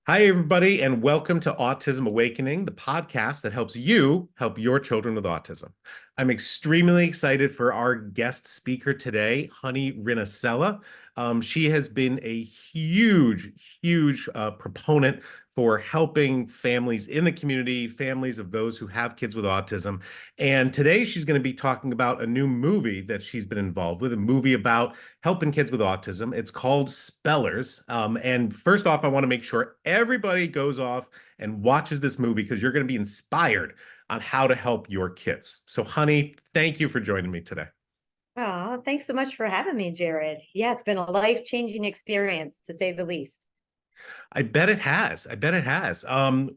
Hi, everybody, and welcome to Autism Awakening, the podcast that helps you help your children with autism. I'm extremely excited for our guest speaker today, Honey Rinicella. She has been a huge proponent for helping families in the community, families of those who have kids with autism. And today she's going to be talking about a new movie that she's been involved with, a movie about helping kids with autism. It's called Spellers. And first off, I want to make sure everybody goes off and watches this movie because you're going to be inspired on how to help your kids. So, honey, thank you for joining me today. Oh, thanks so much for having me, Jared. Yeah, it's been a life-changing experience to say the least. I bet it has. I bet it has.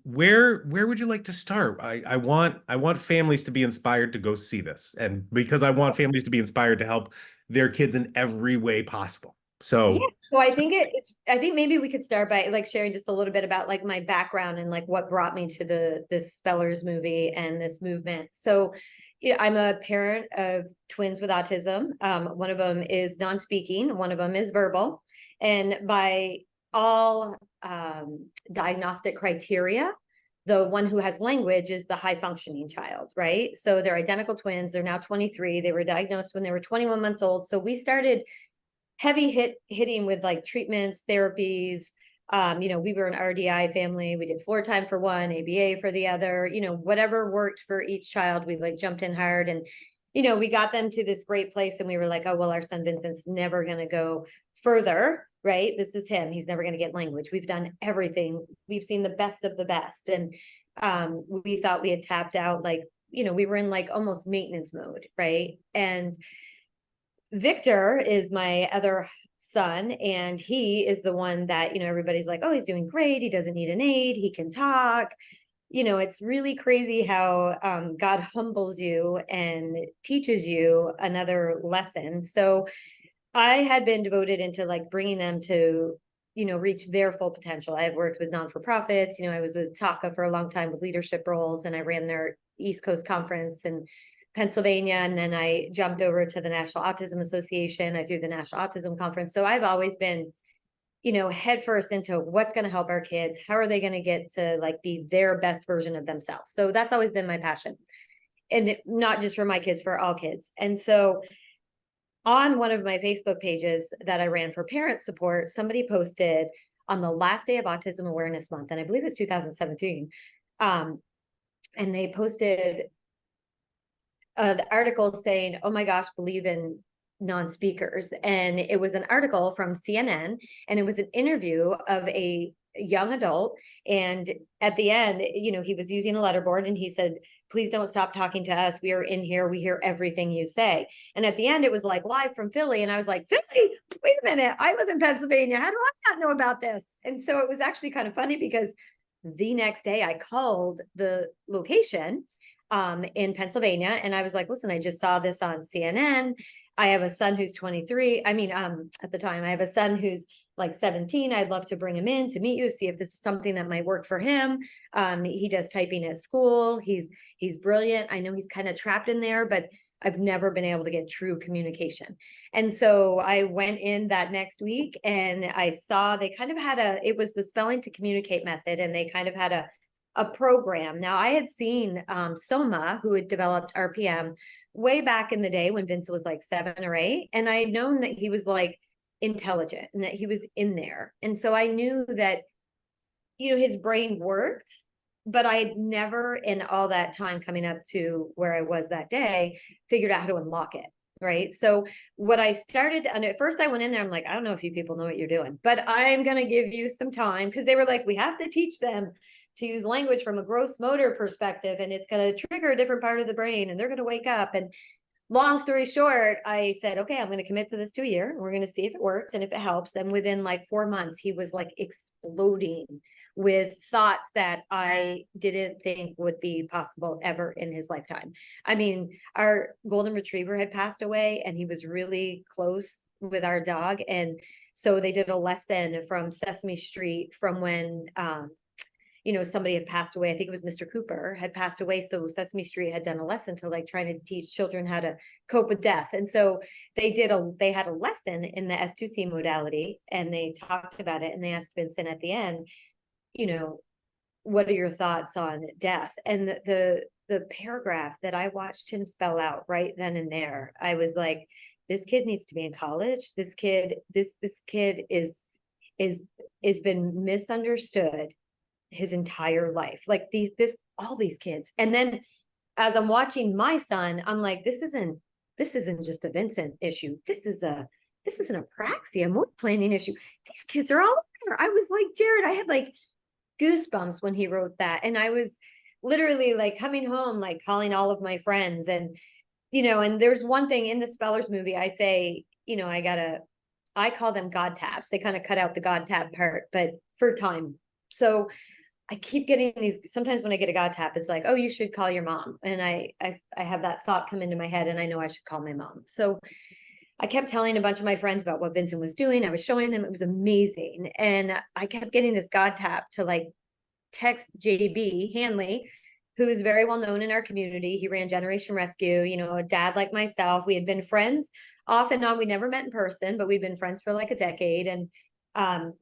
Where would you like to start? I want families to be inspired to go see this, and because I want families to be inspired to help their kids in every way possible. Yeah, So, so I think I think maybe we could start by like sharing just a little bit about like my background and like what brought me to this Spellers movie and this movement. So, I'm a parent of twins with autism. One of them is non-speaking, one of them is verbal, and by all diagnostic criteria, the one who has language is the high functioning child, right? So they're identical twins. They're now 23. They were diagnosed when they were 21 months old. So we started hitting with like treatments, therapies. We were an RDI family. We did floor time for one, ABA for the other, whatever worked for each child, we like jumped in hard. And we got them to this great place, and we were like, oh, well, our son Vincent's never going to go further, right? This is him. He's never going to get language. We've done everything. We've seen the best of the best. And we thought we had tapped out, like, we were in like almost maintenance mode, right? And Victor is my other son, and he is the one that, everybody's like, oh, he's doing great. He doesn't need an aid. He can talk. It's really crazy how God humbles you and teaches you another lesson. So I had been devoted into like bringing them to, reach their full potential. I have worked with non-for-profits. I was with TACA for a long time with leadership roles, and I ran their East Coast conference in Pennsylvania. And then I jumped over to the National Autism Association. I threw the National Autism Conference. So I've always been, head first into what's going to help our kids. How are they going to get to like be their best version of themselves? So that's always been my passion. And not just for my kids, for all kids. And so on one of my Facebook pages that I ran for parent support, somebody posted on the last day of Autism Awareness Month, and I believe it was 2017. And they posted an article saying, oh my gosh, believe in non-speakers. And it was an article from CNN, and it was an interview of a young adult. And at the end, he was using a letterboard, and he said, please don't stop talking to us. We are in here. We hear everything you say. And at the end, it was like live from Philly. And I was like, Philly, wait a minute. I live in Pennsylvania. How do I not know about this? And so it was actually kind of funny because the next day I called the location in Pennsylvania, and I was like, listen, I just saw this on CNN. I have a son who's 23. At the time, I have a son who's like 17. I'd love to bring him in to meet you, see if this is something that might work for him. He does typing at school. He's brilliant. I know he's kind of trapped in there, but I've never been able to get true communication. And so I went in that next week, and I saw they kind of had it was the spelling to communicate method, and they kind of had a program. Now, I had seen Soma, who had developed RPM way back in the day when Vincent was like 7 or 8. And I had known that he was like intelligent and that he was in there. And so I knew that, his brain worked, but I had never in all that time coming up to where I was that day, figured out how to unlock it. Right. So what I started, and at first I went in there, I'm like, I don't know if you people know what you're doing, but I'm going to give you some time, because they were like, we have to teach them to use language from a gross motor perspective, and it's going to trigger a different part of the brain, and they're going to wake up. And long story short, I said, okay, I'm going to commit to this 2 year. We're going to see if it works and if it helps. And within like 4 months, he was like exploding with thoughts that I didn't think would be possible ever in his lifetime. I mean, our golden retriever had passed away, and he was really close with our dog. And so they did a lesson from Sesame Street from when somebody had passed away. I think it was Mr. Cooper had passed away. So Sesame Street had done a lesson to like trying to teach children how to cope with death. And so they had a lesson in the S2C modality, and they talked about it, and they asked Vincent at the end, you know, what are your thoughts on death? And the paragraph that I watched him spell out right then and there, I was like, this kid needs to be in college. This kid is been misunderstood his entire life. Like all these kids. And then as I'm watching my son, I'm like, this isn't just a Vincent issue. This is an apraxia mood planning issue. These kids are all there. I was like, Jared, I had like goosebumps when he wrote that. And I was literally like coming home, like calling all of my friends. And, and there's one thing in the Spellers movie, I say, I call them God taps. They kind of cut out the God tap part, but for time. So I keep getting these, sometimes when I get a God tap, it's like, oh, you should call your mom. And I have that thought come into my head, and I know I should call my mom. So I kept telling a bunch of my friends about what Vincent was doing. I was showing them, it was amazing. And I kept getting this God tap to like text JB Hanley, who is very well known in our community. He ran Generation Rescue, a dad like myself. We had been friends off and on. We never met in person, but we'd been friends for like a decade. And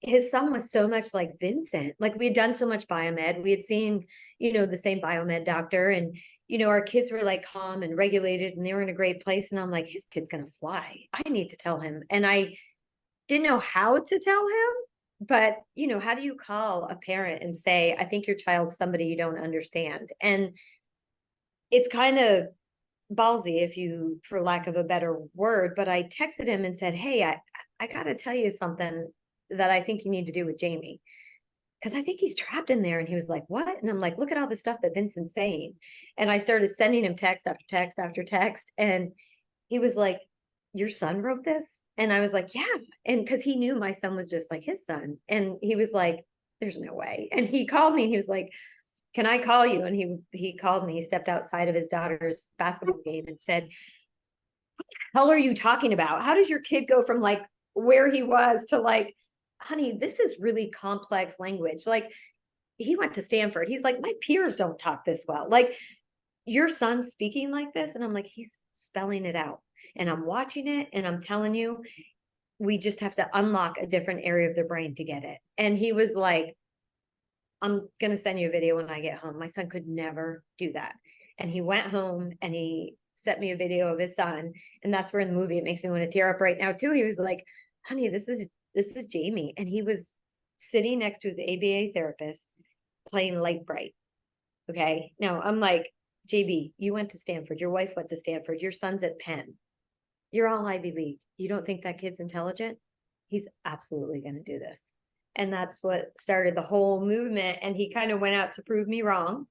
his son was so much like Vincent. Like we had done so much biomed. We had seen, the same biomed doctor, and our kids were like calm and regulated, and they were in a great place. And I'm like, his kid's gonna fly. I need to tell him. And I didn't know how to tell him, but how do you call a parent and say, I think your child's somebody you don't understand? And it's kind of ballsy, for lack of a better word, but I texted him and said, hey, I gotta tell you something that I think you need to do with Jamie, because I think he's trapped in there. And he was like, what? And I'm like, look at all the stuff that Vincent's saying. And I started sending him text after text after text. And he was like, your son wrote this? And I was like, yeah. And because he knew my son was just like his son. And he was like, there's no way. And he called me and he was like, can I call you? And he called me. He stepped outside of his daughter's basketball game and said, what the hell are you talking about? How does your kid go from like where he was to like, honey, this is really complex language. Like he went to Stanford. He's like, my peers don't talk this well. Like your son's speaking like this. And I'm like, he's spelling it out. And I'm watching it and I'm telling you, we just have to unlock a different area of their brain to get it. And he was like, I'm going to send you a video when I get home. My son could never do that. And he went home and he sent me a video of his son. And that's where in the movie, it makes me want to tear up right now too. He was like, honey, this is Jamie. And he was sitting next to his ABA therapist playing Light Bright. Okay. Now I'm like, JB, you went to Stanford. Your wife went to Stanford. Your son's at Penn. You're all Ivy League. You don't think that kid's intelligent? He's absolutely going to do this. And that's what started the whole movement. And he kind of went out to prove me wrong.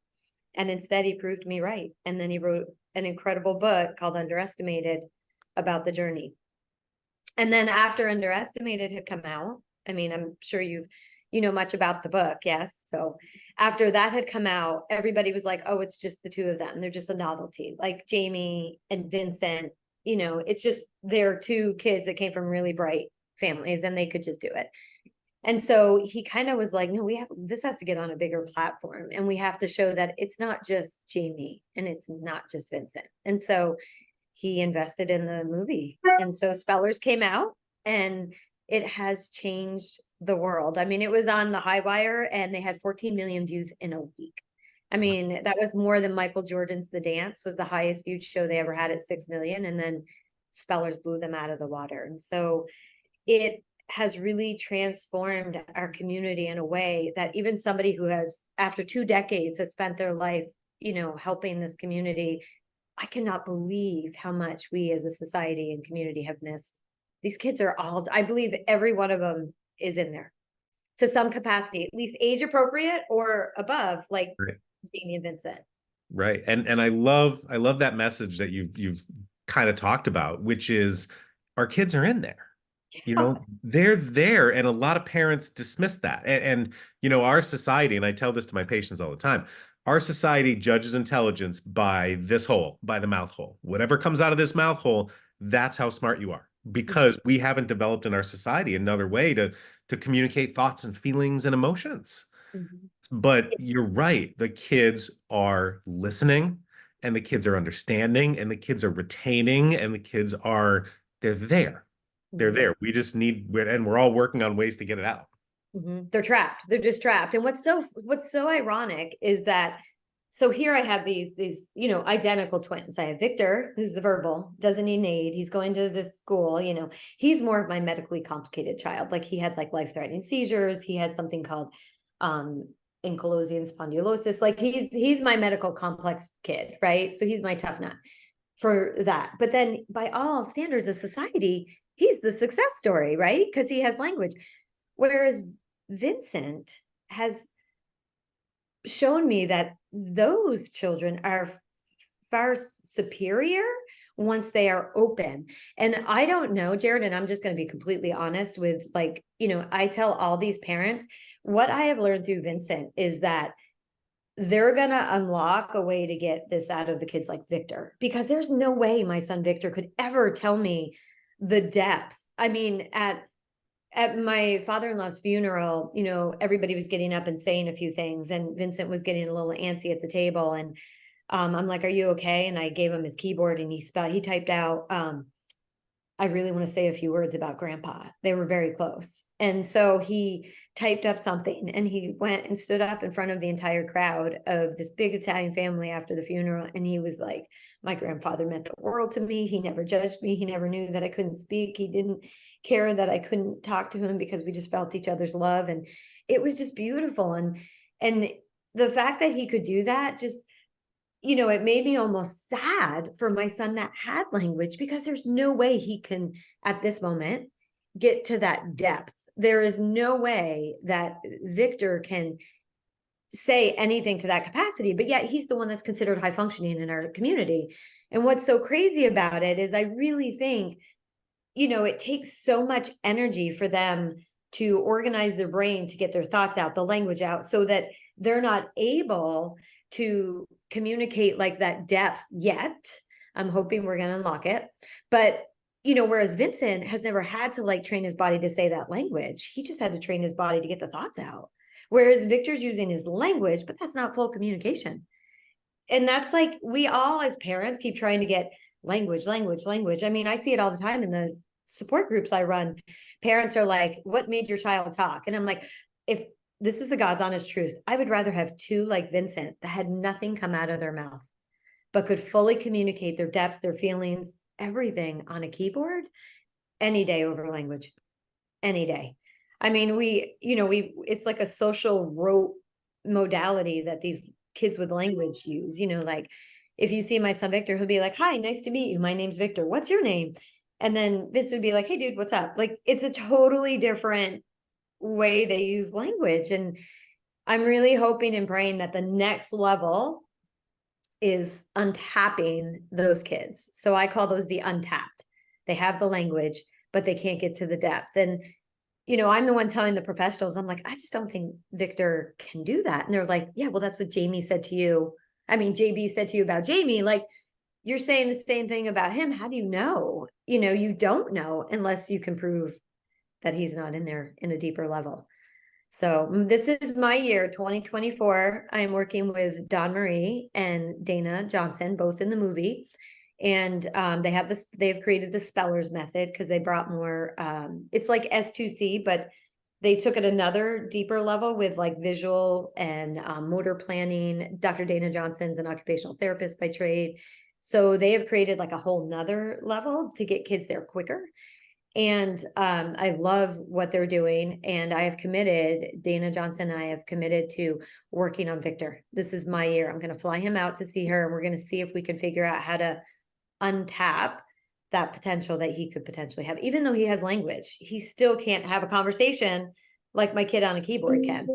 And instead he proved me right. And then he wrote an incredible book called Underestimated about the journey. And then after Underestimated had come out, I mean, I'm sure you know much about the book. Yes. So after that had come out, everybody was like, oh, it's just the two of them. They're just a novelty, like Jamie and Vincent, it's just they're two kids that came from really bright families and they could just do it. And so he kind of was like, no, this has to get on a bigger platform. And we have to show that it's not just Jamie and it's not just Vincent. And so he invested in the movie. And so Spellers came out and it has changed the world. I mean, it was on the high wire and they had 14 million views in a week. I mean, that was more than Michael Jordan's The Dance was the highest viewed show they ever had at 6 million. And then Spellers blew them out of the water. And so it has really transformed our community in a way that even somebody who has, after 2 decades, has spent their life, helping this community. I cannot believe how much we as a society and community have missed. These kids are all, I believe every one of them is in there to some capacity, at least age appropriate or above, like Right. Jamie and Vincent. Right. And I love that message that you've kind of talked about, which is our kids are in there. They're there. And a lot of parents dismiss that. And our society, and I tell this to my patients all the time, our society judges intelligence by this hole, by the mouth hole. Whatever comes out of this mouth hole, that's how smart you are, because we haven't developed in our society another way to communicate thoughts and feelings and emotions. Mhm. But you're right. The kids are listening and the kids are understanding and the kids are retaining and the kids are, they're there. They're there. We just need, and we're all working on ways to get it out. They're trapped. They're just trapped. And what's so ironic is that, so here I have these, identical twins. I have Victor, who's the verbal, doesn't need an aid. He's going to this school, he's more of my medically complicated child. Like he had like life-threatening seizures. He has something called ankylosing spondylosis. Like he's my medical complex kid, right? So he's my tough nut for that. But then by all standards of society, he's the success story, right? Because he has language. Whereas Vincent has shown me that those children are far superior once they are open. And I don't know, Jared, and I'm just going to be completely honest with, like, I tell all these parents, what I have learned through Vincent is that they're going to unlock a way to get this out of the kids like Victor, because there's no way my son Victor could ever tell me the depth. I mean, at my father-in-law's funeral, everybody was getting up and saying a few things, and Vincent was getting a little antsy at the table. And I'm like, "Are you okay?" And I gave him his keyboard, and he typed out, "I really want to say a few words about Grandpa." They were very close. And so he typed up something, and he went and stood up in front of the entire crowd of this big Italian family after the funeral. And he was like, "My grandfather meant the world to me. He never judged me. He never knew that I couldn't speak. He didn't care that I couldn't talk to him, because we just felt each other's love." And it was just beautiful. And the fact that he could do that, just, it made me almost sad for my son that had language, because there's no way he can, at this moment, get to that depth. There is no way that Victor can say anything to that capacity, but yet he's the one that's considered high functioning in our community. And what's so crazy about it is I really think, it takes so much energy for them to organize their brain, to get their thoughts out, the language out, so that they're not able to communicate like that depth yet. I'm hoping we're going to unlock it. But, whereas Vincent has never had to like train his body to say that language. He just had to train his body to get the thoughts out. Whereas Victor's using his language, but that's not full communication. And that's like, we all as parents keep trying to get language. I mean, I see it all the time in the support groups I run. Parents are like, "What made your child talk?" And I'm like, if this is the God's honest truth, I would rather have two like Vincent that had nothing come out of their mouth, but could fully communicate their depths, their feelings, everything on a keyboard any day over language, any day. I mean, it's like a social rote modality that these kids with language use, like if you see my son Victor, he'll be like, "Hi, nice to meet you. My name's Victor. What's your name?" And then Vince would be like, "Hey dude, what's up?" Like, it's a totally different way they use language. And I'm really hoping and praying that the next level is untapping those kids. So I call those the untapped. They have the language, but they can't get to the depth. And, I'm the one telling the professionals, I'm like, "I just don't think Victor can do that." And they're like, "Yeah, well, that's what Jamie said to you. I mean, JB said to you about Jamie. Like, you're saying the same thing about him. How do you know?" You don't know unless you can prove that he's not in there in a deeper level. So this is my year, 2024. I'm working with Don Marie and Dana Johnson, both in the movie. And they've created the spellers method, because they brought more, it's like S2C, but they took it another deeper level with like visual and motor planning. Dr. Dana Johnson's an occupational therapist by trade. So they have created like a whole nother level to get kids there quicker. And I love what they're doing. And Dana Johnson and I have committed to working on Victor. This is my year. I'm going to fly him out to see her, and we're going to see if we can figure out how to untap that potential that he could potentially have. Even though he has language, he still can't have a conversation like my kid on a keyboard can.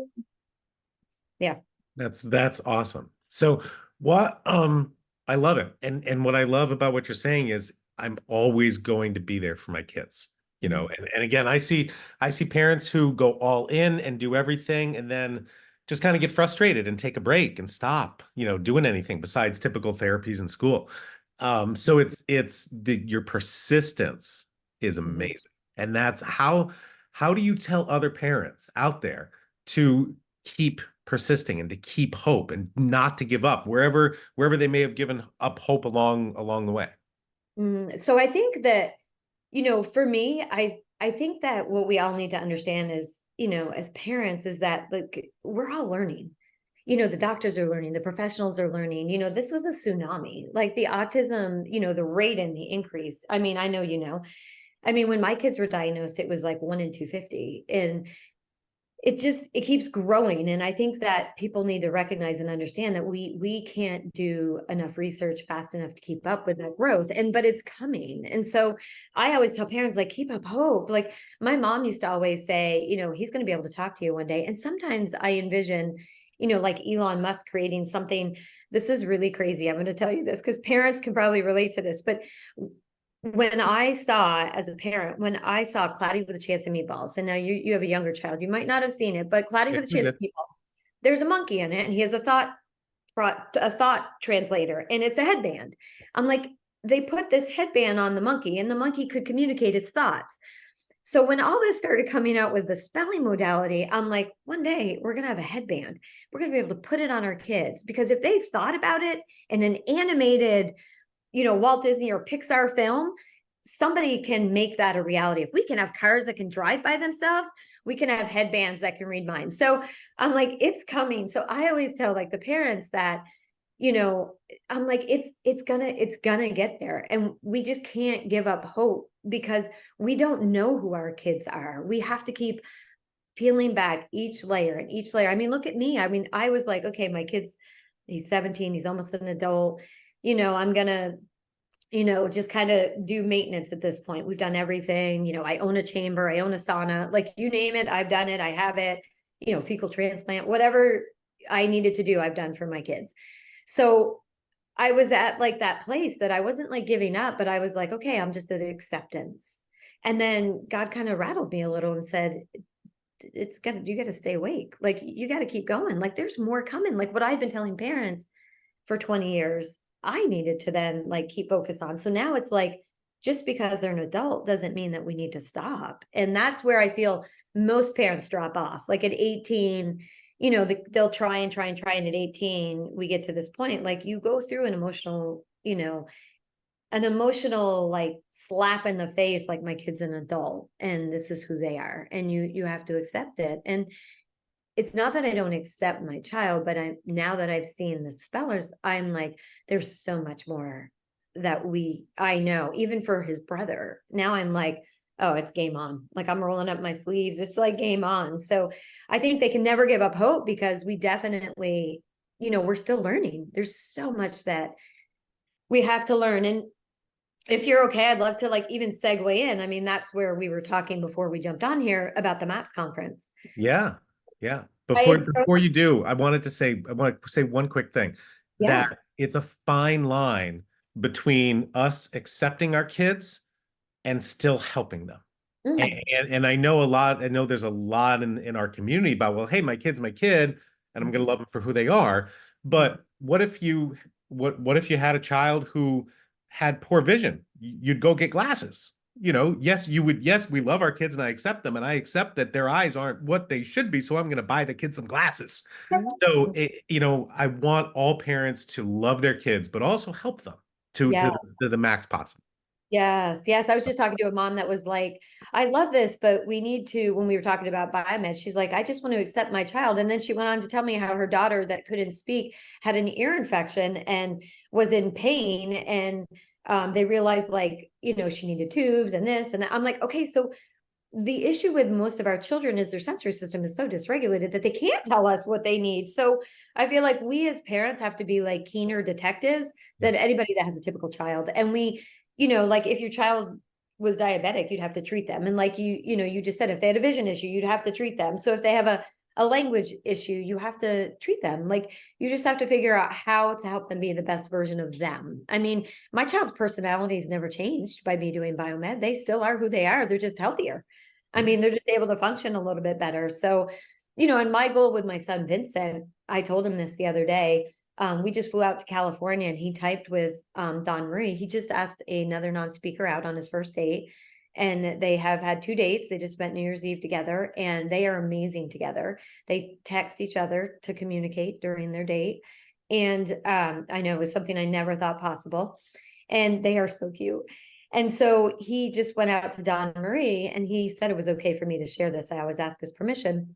Yeah. That's awesome. So what I love it. And what I love about what you're saying is I'm always going to be there for my kids. And again, I see parents who go all in and do everything, and then just kind of get frustrated and take a break and stop, doing anything besides typical therapies in school. So your persistence is amazing. And that's how do you tell other parents out there to keep persisting and to keep hope and not to give up wherever they may have given up hope along the way? So I think that, for me, I think that what we all need to understand is as parents is that like we're all learning. The doctors are learning, the professionals are learning. This was a tsunami, like the autism, the rate and the increase. I mean, I know, when my kids were diagnosed, it was like 1 in 250, and it keeps growing. And I think that people need to recognize and understand that we can't do enough research fast enough to keep up with that growth, but it's coming. And so I always tell parents, like, keep up hope. Like my mom used to always say, he's going to be able to talk to you one day. And sometimes I envision, like Elon Musk creating something. This is really crazy, I'm going to tell you this because parents can probably relate to this, but when I saw, as a parent, when I saw Cloudy with a Chance of Meatballs, and now you have a younger child, you might not have seen it, but Cloudy with a Chance of Meatballs, there's a monkey in it, and he has a thought translator, and it's a headband. I'm like, they put this headband on the monkey, and the monkey could communicate its thoughts. So when all this started coming out with the spelling modality, I'm like, one day we're going to have a headband. We're going to be able to put it on our kids, because if they thought about it in an animated, Walt Disney or Pixar film, somebody can make that a reality. If we can have cars that can drive by themselves, we can have headbands that can read minds. So I'm like, it's coming. So I always tell like the parents that, I'm like, it's gonna get there. And we just can't give up hope because we don't know who our kids are. We have to keep peeling back each layer and each layer. I mean, look at me. I mean, I was like, okay, my kid's, he's 17, he's almost an adult. I'm gonna, just kind of do maintenance at this point. We've done everything. I own a chamber, I own a sauna, like you name it, I've done it. I have it, fecal transplant, whatever I needed to do, I've done for my kids. So I was at like that place that I wasn't like giving up, but I was like, okay, I'm just at acceptance. And then God kind of rattled me a little and said, you got to stay awake. Like you got to keep going. Like there's more coming. Like what I've been telling parents for 20 years, I needed to then like keep focus on. So now it's like, just because they're an adult doesn't mean that we need to stop. And that's where I feel most parents drop off. Like at 18, they'll try and try and try. And at 18, we get to this point, like you go through an emotional, like slap in the face, like my kid's an adult and this is who they are. And you have to accept it. And it's not that I don't accept my child, but now that I've seen the spellers, I'm like, there's so much more that I know, even for his brother. Now I'm like, oh, it's game on. Like I'm rolling up my sleeves. It's like game on. So I think they can never give up hope because we definitely, we're still learning. There's so much that we have to learn. And if you're okay, I'd love to like even segue in. I mean, that's where we were talking before we jumped on here about the MAPS conference. Yeah. Yeah. Before you do, I want to say one quick thing, that it's a fine line between us accepting our kids and still helping them. And I know there's a lot in our community about, well, hey, my kid's my kid and I'm going to love them for who they are. But what if you had a child who had poor vision? You'd go get glasses. Yes, you would. Yes, we love our kids and I accept them and I accept that their eyes aren't what they should be. So I'm going to buy the kids some glasses. So, I want all parents to love their kids, but also help them to the max possible. Yes. I was just talking to a mom that was like, I love this, but we need to, when we were talking about biomed, she's like, I just want to accept my child. And then she went on to tell me how her daughter that couldn't speak had an ear infection and was in pain. And they realized like, she needed tubes and this and that. I'm like, okay, so the issue with most of our children is their sensory system is so dysregulated that they can't tell us what they need. So I feel like we as parents have to be like keener detectives than anybody that has a typical child. And we, like if your child was diabetic, you'd have to treat them. And like you just said, if they had a vision issue, you'd have to treat them. So if they have a language issue, you have to treat them. Like you just have to figure out how to help them be the best version of them. I mean, my child's personality has never changed by me doing biomed. They still are who they are. They're just healthier. I mean, they're just able to function a little bit better. So, and my goal with my son, Vincent, I told him this the other day. We just flew out to California and he typed with Don Marie. He just asked another non-speaker out on his first date. And they have had 2 dates. They just spent New Year's Eve together and they are amazing together. They text each other to communicate during their date. And I know it was something I never thought possible. And they are so cute. And so he just went out to Don Marie and he said it was okay for me to share this. I always ask his permission.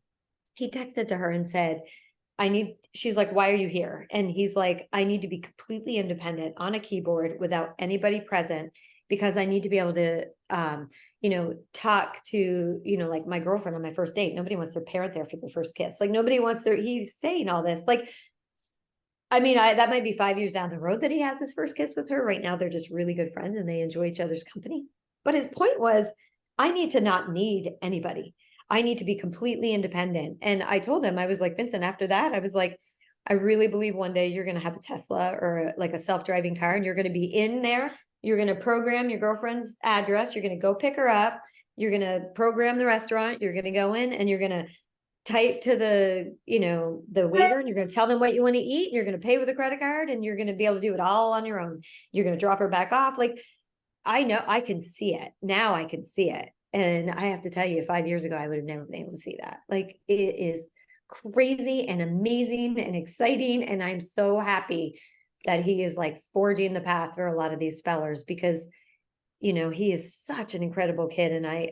He texted to her and said, she's like, why are you here? And he's like, I need to be completely independent on a keyboard without anybody present because I need to be able to, talk to, like my girlfriend on my first date. Nobody wants their parent there for their first kiss. Like nobody wants he's saying all this. Like, I mean, that might be 5 years down the road that he has his first kiss with her. Right now, they're just really good friends and they enjoy each other's company. But his point was, I need to not need anybody. I need to be completely independent. And I told him, I was like, Vincent, after that, I was like, I really believe one day you're going to have a Tesla or like a self-driving car and you're going to be in there. You're going to program your girlfriend's address. You're going to go pick her up. You're going to program the restaurant. You're going to go in and you're going to type to the waiter and you're going to tell them what you want to eat. You're going to pay with a credit card and you're going to be able to do it all on your own. You're going to drop her back off. Like, I know I can see it now. I can see it. And I have to tell you, 5 years ago, I would have never been able to see that. Like, it is crazy and amazing and exciting. And I'm so happy that he is like forging the path for a lot of these spellers because, he is such an incredible kid. And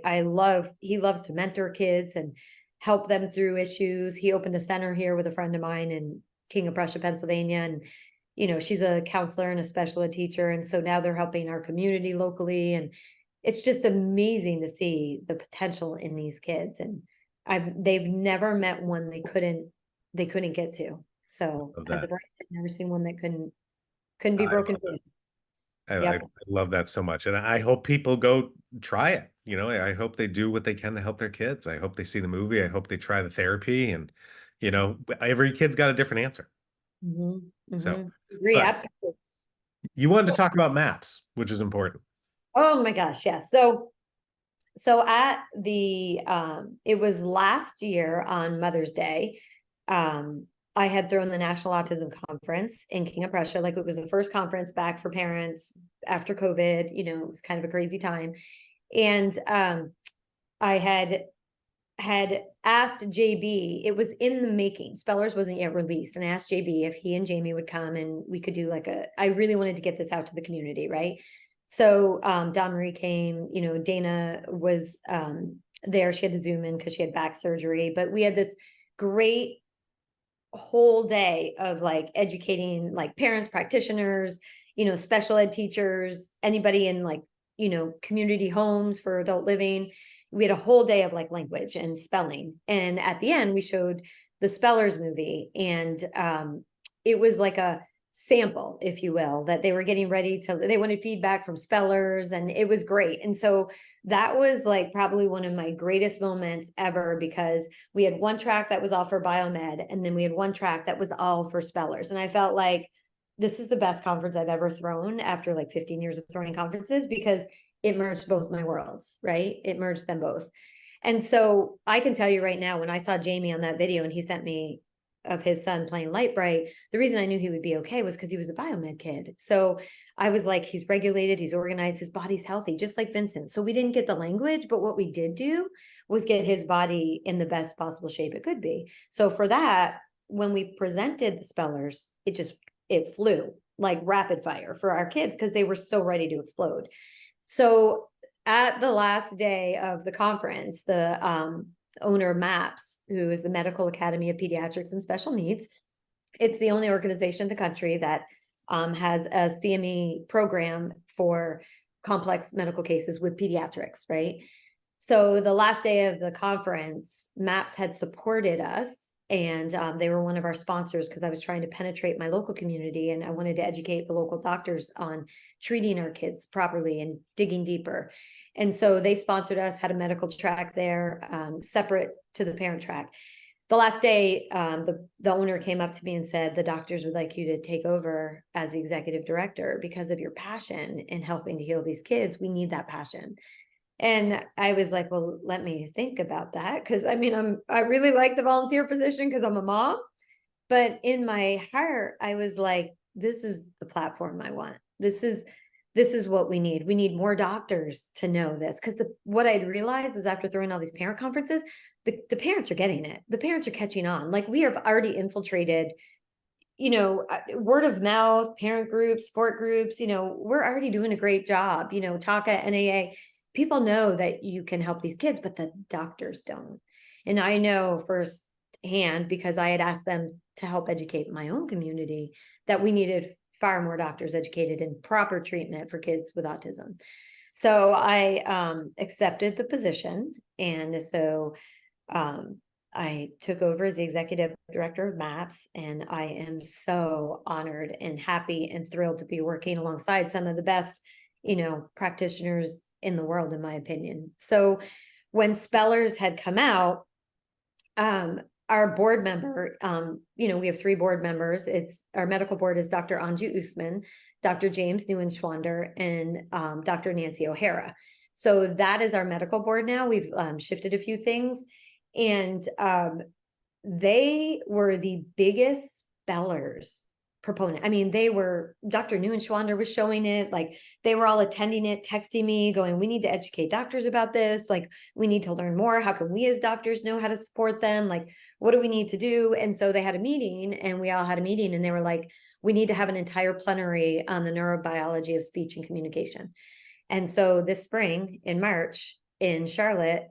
he loves to mentor kids and help them through issues. He opened a center here with a friend of mine in King of Prussia, Pennsylvania. And, she's a counselor and a special ed teacher. And so now they're helping our community locally. And it's just amazing to see the potential in these kids. And they've never met one they couldn't get to. So as of right, I've never seen one that couldn't be broken. I love that so much. And I hope people go try it. I hope they do what they can to help their kids. I hope they see the movie. I hope they try the therapy. And, every kid's got a different answer. So agree, absolutely. You wanted to talk about maps, which is important. Oh my gosh, yes. So at the it was last year on Mother's Day. I had thrown the National Autism Conference in King of Prussia. Like, it was the first conference back for parents after COVID. It was kind of a crazy time. And I had asked JB, it was in the making. Spellers wasn't yet released. And I asked JB if he and Jamie would come and we could do I really wanted to get this out to the community, right? So Don Marie came, Dana was there. She had to Zoom in because she had back surgery. But we had this great whole day of like educating like parents, practitioners, special ed teachers, anybody in like, community homes for adult living. We had a whole day of like language and spelling. And at the end, we showed the Spellers movie. And it was like a sample, if you will, that they were getting ready they wanted feedback from spellers, and it was great. And so that was like probably one of my greatest moments ever, because we had one track that was all for biomed, and then we had one track that was all for spellers. And I felt like this is the best conference I've ever thrown after like 15 years of throwing conferences, because it merged both my worlds, right? It merged them both. And so I can tell you right now, when I saw Jamie on that video and he sent me of his son playing Light Bright, the reason I knew he would be okay was because he was a biomed kid. So I was like, he's regulated, he's organized, his body's healthy, just like Vincent. So we didn't get the language, but what we did do was get his body in the best possible shape it could be. So for that, when we presented the spellers, it flew like rapid fire for our kids because they were so ready to explode. So at the last day of the conference, the owner of MAPS, who is the Medical Academy of Pediatrics and Special Needs, it's the only organization in the country that has a CME program for complex medical cases with pediatrics, right? So the last day of the conference, MAPS had supported us, and they were one of our sponsors because I was trying to penetrate my local community, and I wanted to educate the local doctors on treating our kids properly and digging deeper. And so they sponsored us, had a medical track there, separate to the parent track. The last day, the owner came up to me and said, the doctors would like you to take over as the executive director because of your passion in helping to heal these kids. We need that passion. And I was like, well, let me think about that. Cause I mean, I really like the volunteer position because I'm a mom, but in my heart, I was like, this is the platform I want. This is what we need. We need more doctors to know this. Cause what I'd realized was, after throwing all these parent conferences, the parents are getting it. The parents are catching on. Like, we have already infiltrated word of mouth, parent groups, support groups, we're already doing a great job, TACA, NAA, people know that you can help these kids, but the doctors don't. And I know firsthand, because I had asked them to help educate my own community, that we needed far more doctors educated in proper treatment for kids with autism. So I accepted the position. And so I took over as the executive director of MAPS, and I am so honored and happy and thrilled to be working alongside some of the best, practitioners in the world, in my opinion. So when Spellers had come out, our board member, we have 3 board members. Our medical board is Dr. Anju Usman, Dr. James Newenschwander, and Dr. Nancy O'Hara. So that is our medical board now. We've shifted a few things. And they were the biggest spellers proponent. I mean, Dr. Newenschwander was showing it, like they were all attending it, texting me, going, we need to educate doctors about this. Like, we need to learn more. How can we as doctors know how to support them? Like, what do we need to do? And so they had a meeting, and we all had a meeting, and they were like, we need to have an entire plenary on the neurobiology of speech and communication. And so this spring in March, in Charlotte,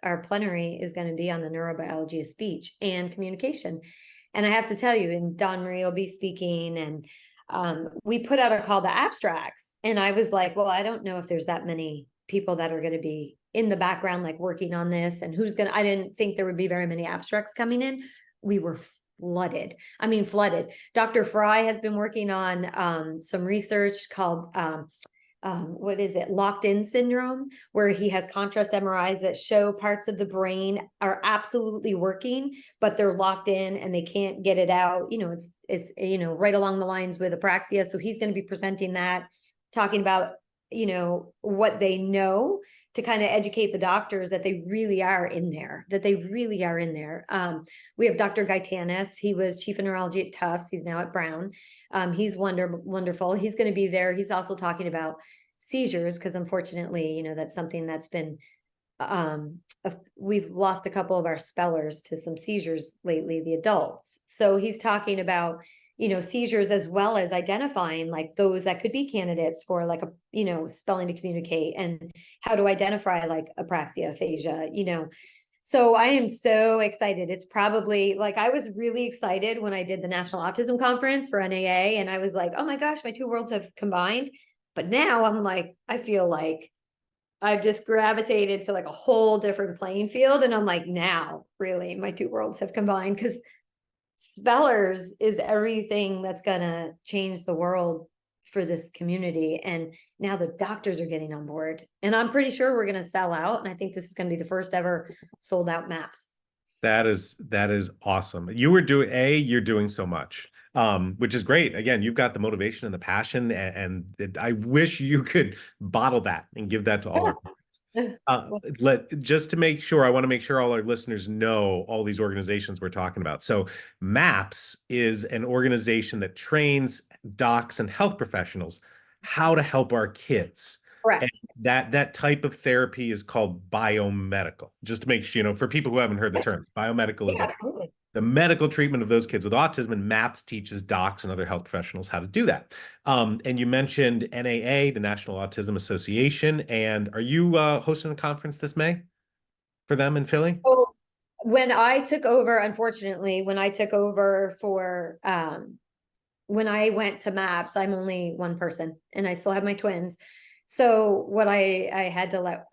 our plenary is going to be on the neurobiology of speech and communication. And I have to tell you, and Dawn Marie will be speaking, and we put out a call to abstracts. And I was like, well, I don't know if there's that many people that are going to be in the background, like working on this, and I didn't think there would be very many abstracts coming in. We were flooded. I mean, flooded. Dr. Fry has been working on some research called locked in syndrome, where he has contrast MRIs that show parts of the brain are absolutely working, but they're locked in and they can't get it out. It's right along the lines with apraxia. So he's going to be presenting that, talking about, what they know, to kind of educate the doctors that they really are in there, We have Dr. Gaetanis. He was chief of neurology at Tufts. He's now at Brown. He's wonderful. He's going to be there. He's also talking about seizures, because unfortunately, that's something that's been, we've lost a couple of our spellers to some seizures lately, the adults. So he's talking about, seizures, as well as identifying like those that could be candidates for like spelling to communicate, and how to identify like apraxia, aphasia, So I am so excited. It's probably like, I was really excited when I did the National Autism Conference for NAA, and I was like, oh my gosh, my 2 worlds have combined. But now I'm like, I feel like I've just gravitated to like a whole different playing field. And I'm like, now really my 2 worlds have combined, because spellers is everything that's going to change the world for this community. And now the doctors are getting on board, and I'm pretty sure we're going to sell out. And I think this is going to be the first ever sold out MAPS. That is awesome. You're doing so much, which is great. Again, you've got the motivation and the passion, and I wish you could bottle that and give that to all our parents. Just to make sure, I want to make sure all our listeners know all these organizations we're talking about. So MAPS is an organization that trains docs and health professionals how to help our kids. Correct. And that type of therapy is called biomedical. Just to make sure, for people who haven't heard the terms, biomedical is the medical treatment of those kids with autism, and MAPS teaches docs and other health professionals how to do that. And you mentioned NAA, the National Autism Association. And are you hosting a conference this May for them in Philly? Oh, when I took over, unfortunately, when I went to MAPS, I'm only one person, and I still have my twins. So what I had to let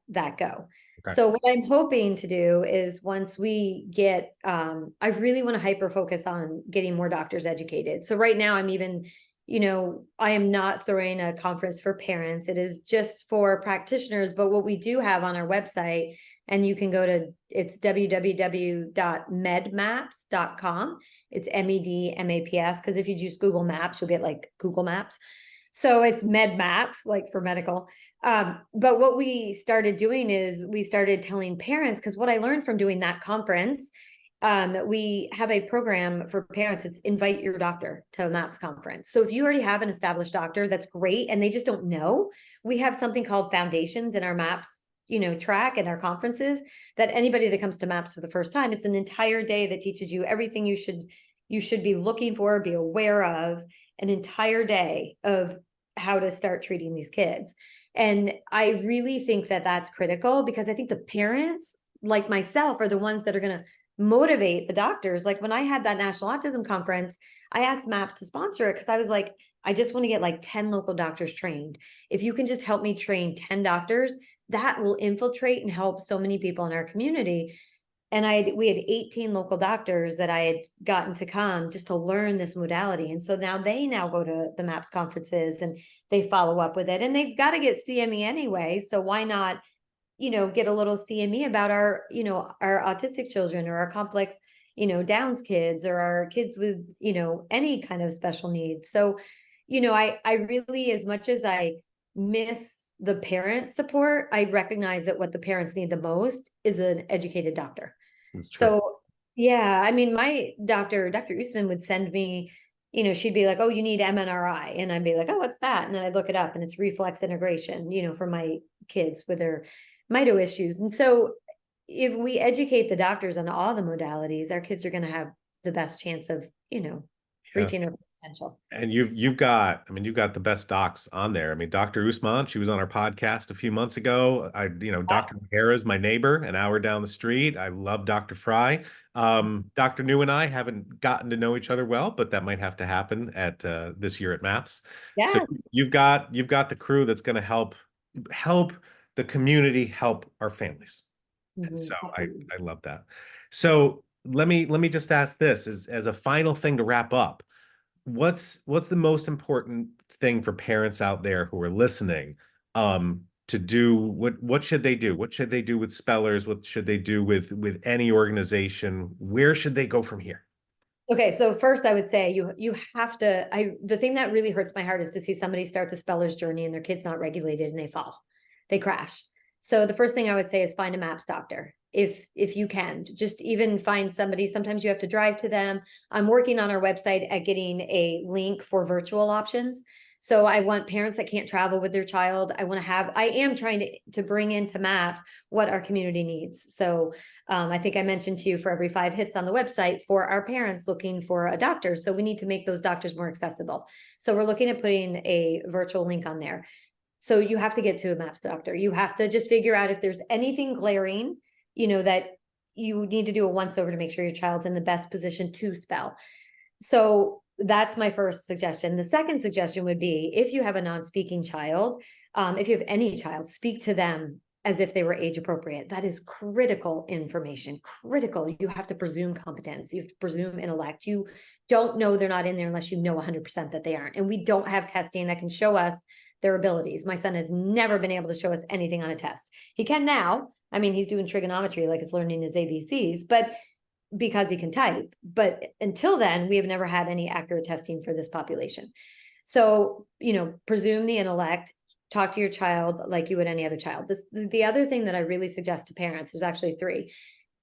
that go. Okay. So what I'm hoping to do is, once we get, I really want to hyper focus on getting more doctors educated. So right now I'm even, I am not throwing a conference for parents. It is just for practitioners. But what we do have on our website, and you can go to, it's www.medmaps.com. It's MEDMAPS, because if you just Google Maps, you'll get like Google Maps. So it's MedMaps, like for medical. But what we started doing is we started telling parents, because what I learned from doing that conference, we have a program for parents. It's invite your doctor to a MAPS conference. So if you already have an established doctor, that's great, and they just don't know, we have something called foundations in our MAPS track and our conferences, that anybody that comes to MAPS for the first time, it's an entire day that teaches you everything you should you should be looking for, be aware of an entire day of how to start treating these kids. And I really think that that's critical, because I think the parents, like myself, are the ones that are going to motivate the doctors. Like when I had that National Autism Conference, I asked MAPS to sponsor it because I was like, I just want to get like 10 local doctors trained. If you can just help me train 10 doctors, that will infiltrate and help so many people in our community. And we had 18 local doctors that I had gotten to come just to learn this modality. And so they go to the MAPS conferences and they follow up with it, and they've got to get CME anyway. So why not, get a little CME about our autistic children, or our complex, Downs kids, or our kids with, any kind of special needs. So, I really, as much as I miss the parent support, I recognize that what the parents need the most is an educated doctor. That's true. So yeah, I mean, my doctor, Dr. Usman, would send me, she'd be like, oh, you need MNRI. And I'd be like, oh, what's that? And then I'd look it up, and it's reflex integration, for my kids with their mito issues. And so if we educate the doctors on all the modalities, our kids are going to have the best chance of, reaching their potential. And you've got the best docs on there. I mean, Dr. Usman, she was on our podcast a few months ago. Dr. O'Hara is my neighbor, an hour down the street. I love Dr. Fry. Dr. New and I haven't gotten to know each other well, but that might have to happen at this year at MAPS. Yes. So you've got the crew that's going to help the community, help our families. And so I love that. So let me just ask this as a final thing to wrap up. What's the most important thing for parents out there who are listening to do? What should they do? What should they do with Spellers? What should they do with any organization? Where should they go from here? Okay, so first I would say you have to, the thing that really hurts my heart is to see somebody start the Spellers journey and their kid's not regulated and they fall, they crash. So the first thing I would say is find a MAPS doctor. If you can, just even find somebody. Sometimes you have to drive to them. I'm working on our website at getting a link for virtual options. So I want parents that can't travel with their child. I am trying to bring into MAPS what our community needs. So I think I mentioned to you, for every 5 hits on the website, for our parents looking for a doctor. So we need to make those doctors more accessible. So we're looking at putting a virtual link on there. So you have to get to a MAPS doctor. You have to just figure out if there's anything glaring, that you need to do a once over to make sure your child's in the best position to spell. So that's my first suggestion. The second suggestion would be, if you have a non-speaking child, if you have any child, speak to them as if they were age appropriate. That is critical information, critical. You have to presume competence. You have to presume intellect. You don't know they're not in there unless you know 100% that they aren't. And we don't have testing that can show us their abilities. My son has never been able to show us anything on a test. He can now. I mean, he's doing trigonometry like it's learning his ABCs, but because he can type. But until then, we have never had any accurate testing for this population. So, presume the intellect, talk to your child like you would any other child. The other thing that I really suggest to parents, there's actually 3.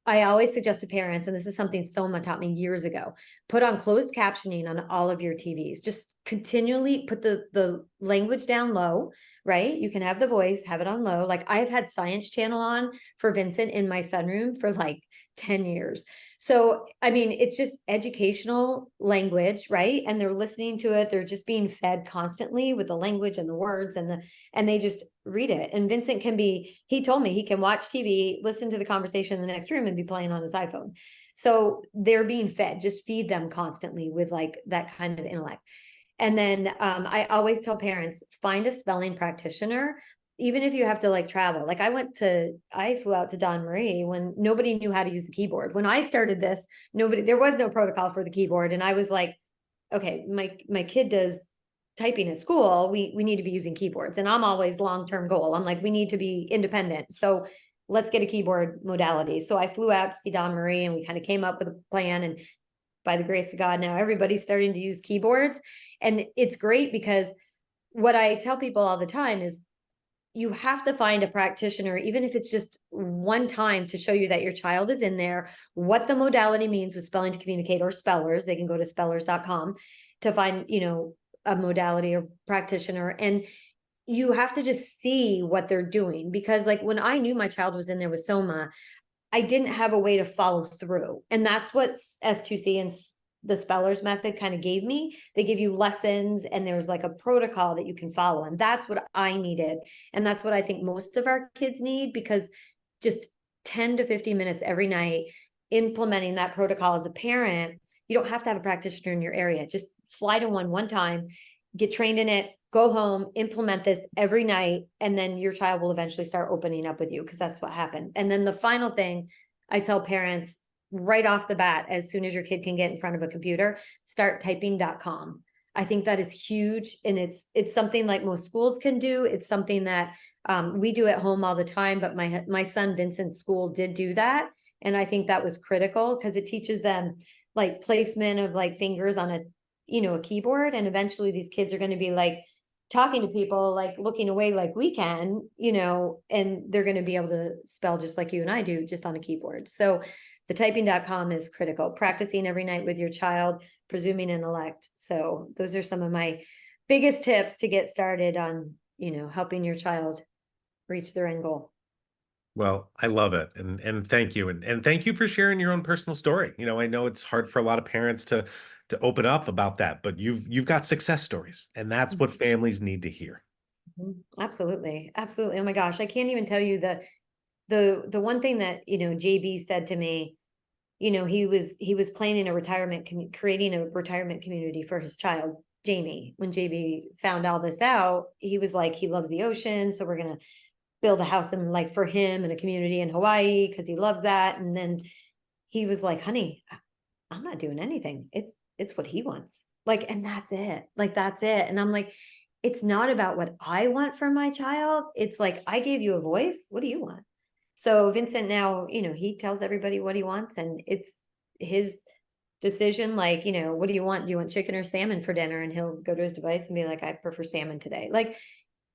I always suggest to parents, and this is something Soma taught me years ago, put on closed captioning on all of your TVs. Just continually put the language down low, right? You can have the voice, have it on low. Like I've had Science Channel on for Vincent in my sunroom for like 10 years. So, I mean, it's just educational language, right? And they're listening to it. They're just being fed constantly with the language and the words and they just read it. And Vincent he told me he can watch TV, listen to the conversation in the next room and be playing on his iPhone. So they're being fed, just feed them constantly with like that kind of intellect. And then I always tell parents, find a spelling practitioner, even if you have to like travel. Like I flew out to Don Marie when nobody knew how to use the keyboard. When I started this, there was no protocol for the keyboard. And I was like, okay, my kid does typing at school. We need to be using keyboards. And I'm always long-term goal. I'm like, we need to be independent. So let's get a keyboard modality. So I flew out to see Don Marie and we kind of came up with a plan, and by the grace of God, now everybody's starting to use keyboards. And it's great because what I tell people all the time is you have to find a practitioner, even if it's just one time, to show you that your child is in there, what the modality means with Spelling to Communicate or Spellers. They can go to spellers.com to find, a modality or practitioner. And you have to just see what they're doing, because like when I knew my child was in there with Soma, I didn't have a way to follow through. And that's what S2C and the spellers method kind of gave me. They give you lessons and there's like a protocol that you can follow. And that's what I needed. And that's what I think most of our kids need, because just 10 to 15 minutes every night implementing that protocol as a parent, you don't have to have a practitioner in your area. Just fly to one time, get trained in it, go home, implement this every night, and then your child will eventually start opening up with you, because that's what happened. And then the final thing I tell parents right off the bat, as soon as your kid can get in front of a computer, start typing.com. I think that is huge. And it's something like most schools can do. It's something that we do at home all the time, but my son Vincent's school did do that. And I think that was critical because it teaches them like placement of like fingers on a keyboard. And eventually these kids are going to be like talking to people, like looking away like we can, and they're going to be able to spell just like you and I do, just on a keyboard. So the typing.com is critical. Practicing every night with your child, presuming intellect. So those are some of my biggest tips to get started on, helping your child reach their end goal. Well, I love it. And thank you. And thank you for sharing your own personal story. I know it's hard for a lot of parents to open up about that, but you've got success stories, and that's what families need to hear. Absolutely. Absolutely. Oh my gosh. I can't even tell you the one thing that, JB said to me, he was planning creating a retirement community for his child, Jamie. When JB found all this out, he was like, he loves the ocean. So we're going to build a house for him in a community in Hawaii, because he loves that. And then he was like, honey, I'm not doing anything. It's what he wants. And that's it. That's it. And I'm like, it's not about what I want for my child. It's like, I gave you a voice. What do you want? So Vincent now, he tells everybody what he wants, and it's his decision. What do you want? Do you want chicken or salmon for dinner? And he'll go to his device and be like, I prefer salmon today.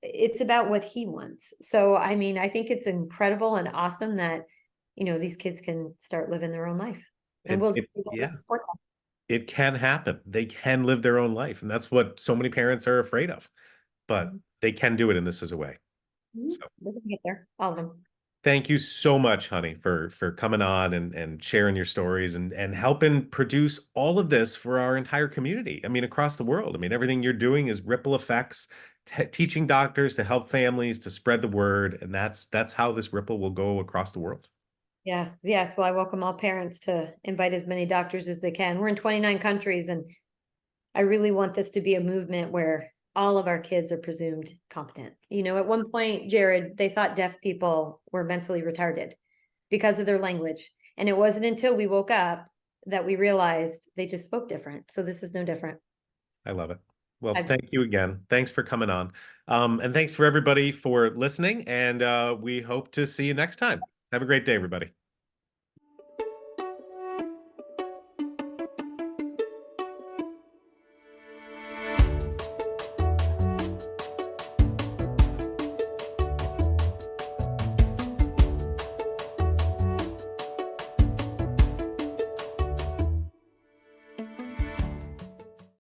It's about what he wants. So, I mean, I think it's incredible and awesome that, these kids can start living their own life, and we'll Yeah, support them. it can happen. They can live their own life. And that's what so many parents are afraid of, but they can do it. And this is a way. So We're gonna get there, all of them. thank you so much, honey, for coming on and sharing your stories and helping produce all of this for our entire community. I mean, across the world. I mean, everything you're doing is ripple effects, teaching doctors to help families to spread the word, and that's how this ripple will go across the world. Yes, yes. Well, I welcome all parents to invite as many doctors as they can. We're in 29 countries, and I really want this to be a movement where all of our kids are presumed competent. At one point, Jared, they thought deaf people were mentally retarded because of their language. And it wasn't until we woke up that we realized they just spoke different. So this is no different. I love it. Well, I've thank you again. Thanks for coming on. And thanks for everybody for listening. And we hope to see you next time. Have a great day, everybody.